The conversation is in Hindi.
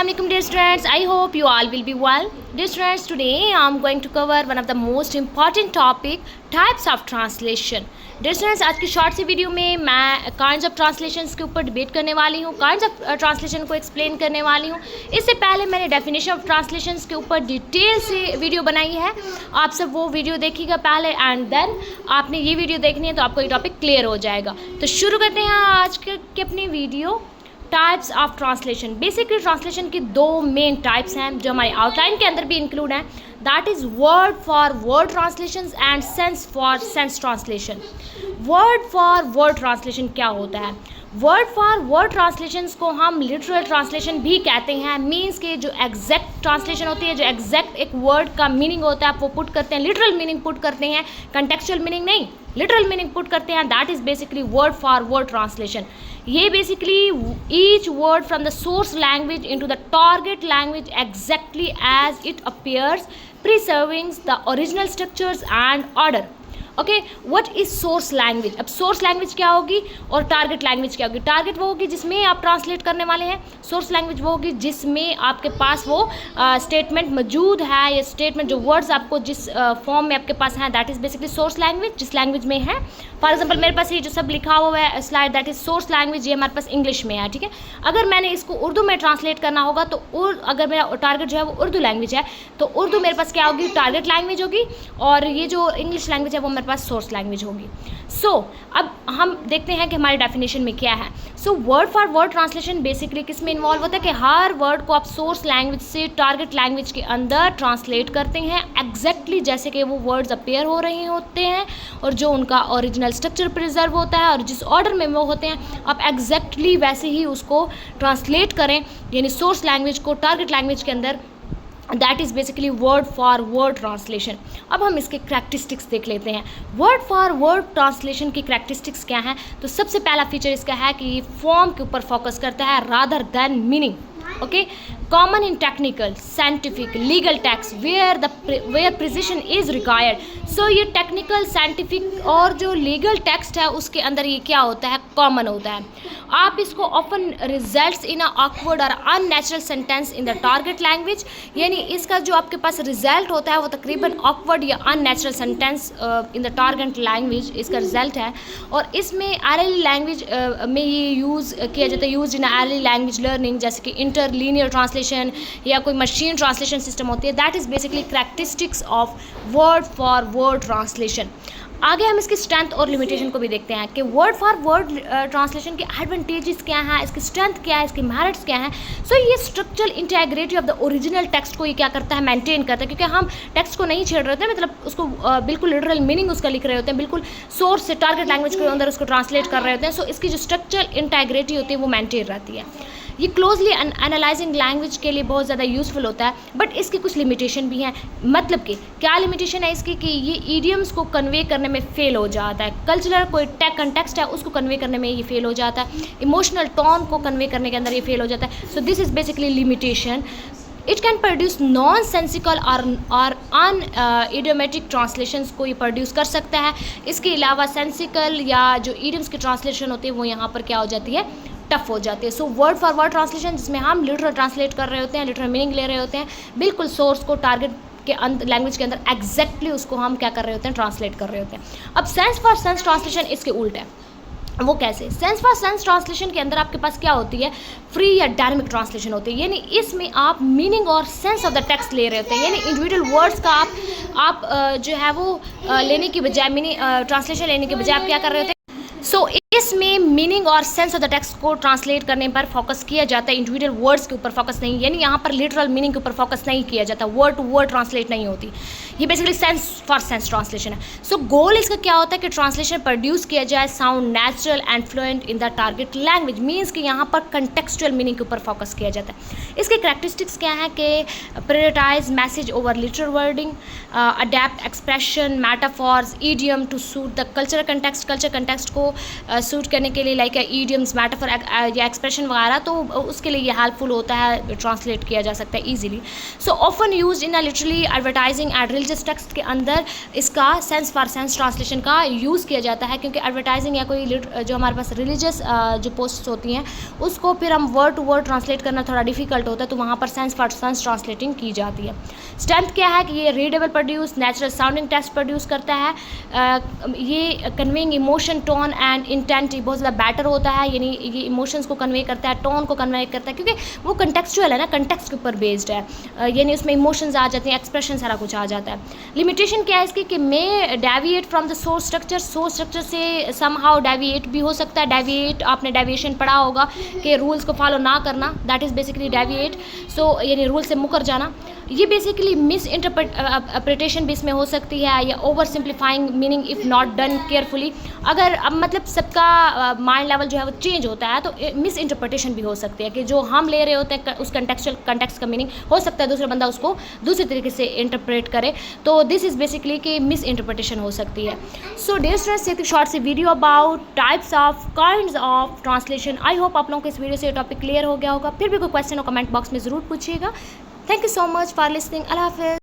Assalamualaikum dear students. I hope you all will be well. Dear students, today I am going to cover one of the most important topic, types of translation. Dear students, आज की शॉर्ट सी वीडियो में मैं काइंड्स ऑफ ट्रांसलेशंस के ऊपर डिबेट करने वाली हूँ, काइंड्स ऑफ ट्रांसलेशन को एक्सप्लेन करने वाली हूँ. इससे पहले मैंने डेफिनेशन ऑफ ट्रांसलेशंस के ऊपर डिटेल से वीडियो बनाई है. आप सब वो वीडियो देखिएगा पहले एंड देन आपने ये वीडियो देखनी है तो आपको ये टॉपिक क्लियर हो जाएगा. तो शुरू करते हैं आज की अपनी video. Types of translation. Basically translation की दो मेन टाइप्स हैं जो हमारे आउटलाइन के अंदर भी इंक्लूड हैं. That is word for word translation and sense for sense translation. Word for word translation क्या होता है? वर्ड फॉर वर्ड ट्रांसलेशंस को हम लिटरल ट्रांसलेशन भी कहते हैं. मीन्स के जो एग्जैक्ट ट्रांसलेशन होती है, जो एग्जैक्ट एक वर्ड का मीनिंग होता है आप वो पुट करते हैं, लिटरल मीनिंग पुट करते हैं, कंटेक्चुअल मीनिंग नहीं, लिटरल मीनिंग पुट करते हैं. That is basically word for word translation. ये basically each word from the source language into the target language exactly as it appears, preserving the original structures and order. Okay, what is source language? अब सोर्स लैंग्वेज क्या होगी और टारगेट लैंग्वेज क्या होगी? टारगेट वो होगी जिसमें आप ट्रांसलेट करने वाले हैं. सोर्स लैंग्वेज वो होगी जिसमें आपके पास वो स्टेटमेंट मौजूद है, या स्टेटमेंट जो वर्ड्स आपको जिस फॉर्म में आपके पास हैं, that is basically source language, जिस लैंग्वेज में है. फॉर एग्जाम्पल मेरे पास ये जो सब लिखा हुआ है slide, that is source language. ये हमारे पास इंग्लिश में है, ठीक है. अगर मैंने इसको उर्दू में ट्रांसलेट करना होगा तो अगर मेरा टारगेट जो है वो उर्दू लैंग्वेज है तो उर्दू मेरे पास क्या होगी? टारगेट लैंग्वेज होगी, और ये जो इंग्लिश लैंग्वेज है वो मेरे पास सोर्स लैंग्वेज होगी. सो अब हम देखते हैं कि हमारी डेफिनेशन में क्या है. So word for word translation basically किस में इन्वॉल्व होता है कि हर वर्ड को आप सोर्स लैंग्वेज से टारगेट लैंग्वेज के अंदर ट्रांसलेट करते हैं एग्जैक्टली जैसे कि वो वर्ड्स अपीयर हो रहे होते हैं और जो उनका ओरिजिनल स्ट्रक्चर प्रिजर्व होता है और जिस ऑर्डर में वो होते हैं आप एग्जैक्टली वैसे ही उसको ट्रांसलेट करें, यानी सोर्स लैंग्वेज को टारगेट लैंग्वेज के अंदर. That is basically word for word translation. अब हम इसके करैक्टरिस्टिक्स देख लेते हैं. वर्ड फॉर वर्ड ट्रांसलेशन की करैक्टरिस्टिक्स क्या हैं? तो सबसे पहला फीचर इसका है कि ये फॉर्म के ऊपर फोकस करता है rather than meaning. Okay, common in technical, scientific, legal text where precision is required. So ये टेक्निकल, साइंटिफिक और जो लीगल टेक्स्ट है उसके अंदर ये क्या होता है? कॉमन होता है. आप इसको often results in a awkward और unnatural sentence in the target language, यानी इसका जो आपके पास रिजल्ट होता है वो तकरीबन ऑकवर्ड या unnatural sentence in the target language इसका रिजल्ट है. और इसमें आरएलई लैंग्वेज में ये यूज़ किया जाता है, use in RLE language learning, जैसे कि इंटरलीनियर ट्रांसलेशन या कोई मशीन ट्रांसलेशन सिस्टम होती है. That is basically characteristics of word for word translation. आगे हम इसकी स्ट्रेंथ और लिमिटेशन को भी देखते हैं कि वर्ड फॉर वर्ड ट्रांसलेशन के एडवांटेजेस क्या हैं, इसकी स्ट्रेंथ क्या है, इसके मेरिट्स क्या हैं. सो ये structural integrity of the original text को ये क्या करता है? मेंटेन करता है, क्योंकि हम टेक्स्ट को नहीं छेड़ रहे होते हैं, मतलब उसको बिल्कुल लिटरल मीनिंग उसका लिख रहे होते हैं, बिल्कुल सोर्स से टारगेट लैंग्वेज के अंदर उसको ट्रांसलेट कर रहे होते हैं. सो इसकी जो स्ट्रक्चरल इंटीग्रिटी होती है वो मेंटेन रहती है. ये क्लोजली एनालाइजिंग लैंग्वेज के लिए बहुत ज़्यादा यूज़फुल होता है. बट इसकी कुछ लिमिटेशन भी हैं. मतलब कि क्या लिमिटेशन है इसकी? कि ये ईडियम्स को कन्वे करने में फ़ेल हो जाता है. कल्चरल कोई कंटेक्स्ट है उसको कन्वे करने में ये फ़ेल हो जाता है. इमोशनल टोन को कन्वे करने के अंदर ये फ़ेल हो जाता है. So this is basically limitation. It can produce non sensical और अन इडियोमेटिक ट्रांसलेशंस को ये प्रोड्यूस कर सकता है. इसके अलावा सेंसिकल या जो ईडियम्स की ट्रांसलेशन होती है वो यहाँ पर क्या हो जाती है? टफ हो जाती है. So word for word translation जिसमें हम लिटरल ट्रांसलेट कर रहे होते हैं, लिटरल मीनिंग ले रहे होते हैं, बिल्कुल सोर्स को टारगेट के अंदर लैंग्वेज के अंदर एग्जैक्टली उसको हम क्या कर रहे होते हैं? ट्रांसलेट कर रहे होते हैं. अब सेंस फॉर सेंस ट्रांसलेशन इसके उल्ट है. वो कैसे? सेंस फॉर सेंस ट्रांसलेशन के अंदर आपके पास क्या होती है? फ्री या डायनामिक ट्रांसलेशन होती है, यानी इसमें आप मीनिंग और सेंस ऑफ द टेक्स्ट ले रहे होते हैं, यानी इंडिविजुअल वर्ड्स का आप जो है वो लेने की बजाय ट्रांसलेशन लेने के बजाय आप क्या कर रहे होते हैं? सो इसमें मीनिंग और सेंस ऑफ द टेक्स्ट को ट्रांसलेट करने पर फोकस किया जाता है, इंडिविजुअल वर्ड्स के ऊपर फोकस नहीं, यानी यहाँ पर लिटरल मीनिंग के ऊपर फोकस नहीं किया जाता, वर्ड टू वर्ड ट्रांसलेट नहीं होती. ये basically sense for sense translation है. सो गोल इसका क्या होता है कि ट्रांसलेशन प्रोड्यूस किया जाए sound natural and fluent in the target language. Means कि यहाँ पर कंटेक्चुअल मीनिंग के ऊपर फोकस किया जाता है. इसके करैक्टरिस्टिक्स क्या है कि prioritise message over literal wording, adapt expression, metaphors, idiom to suit the culture context. Culture context को सूट करने के लिए, लाइक ईडियम्स, मेटाफर या एक्सप्रेशन वगैरह, तो उसके लिए ये हेल्पफुल होता है, ट्रांसलेट किया जा सकता है easily. So often use in literally advertising and religious text के अंदर इसका सेंस फॉर सेंस ट्रांसलेशन का यूज़ किया जाता है, क्योंकि एडवर्टाइजिंग या कोई जो हमारे पास रिलीजियस जो पोस्ट होती हैं उसको फिर हम वर्ड टू वर्ड ट्रांसलेट करना थोड़ा डिफिकल्ट होता है, तो वहाँ पर सेंस फॉर सेंस ट्रांसलेटिंग की जाती है। स्ट्रेंथ क्या है कि ये readable produce, natural sounding text produce करता है, ये conveying emotion, tone and intent बहुत ज़्यादा बेटर होता है, यानी ये इमोशंस को कन्वे करता है, टोन को कन्वे करता है, क्योंकि वो कंटेक्चुअल है ना, कंटेक्स्ट के ऊपर बेस्ड है, यानी उसमें इमोशंस आ जाते हैं, एक्सप्रेशन सारा कुछ आ जाता है। लिमिटेशन क्या है इसकी कि may deviate from the source structure से समहाउ डेविएट भी हो सकता है। डेविएट, आपने डेविएशन पढ़ा होगा कि रूल्स को फॉलो ना करना, दैट इज़ बेसिकली डेविएट। सो यानी रूल से मुकर जाना। ये बेसिकली मिस इंटरप्रिटेशन भी इसमें हो सकती है, या over simplifying meaning if not done carefully. अगर अब मतलब सबका माइंड लेवल जो है वो चेंज होता है, तो मिस इंटरप्रिटेशन भी हो सकती है कि जो हम ले रहे होते हैं उस कंटेक्स्ट का मीनिंग हो सकता है दूसरा बंदा उसको दूसरे तरीके से इंटरप्रेट करे, तो दिस इज़ बेसिकली कि मिस इंटरप्रिटेशन हो सकती है। सो डियर स्टूडेंट्स, एक शॉर्ट सी video about types of kinds of translation. I hope आप लोगों को इस वीडियो से टॉपिक क्लियर हो गया होगा। फिर भी कोई क्वेश्चन हो कमेंट बॉक्स में ज़रूर पूछिएगा। Thank you so much for listening. Allah Hafiz.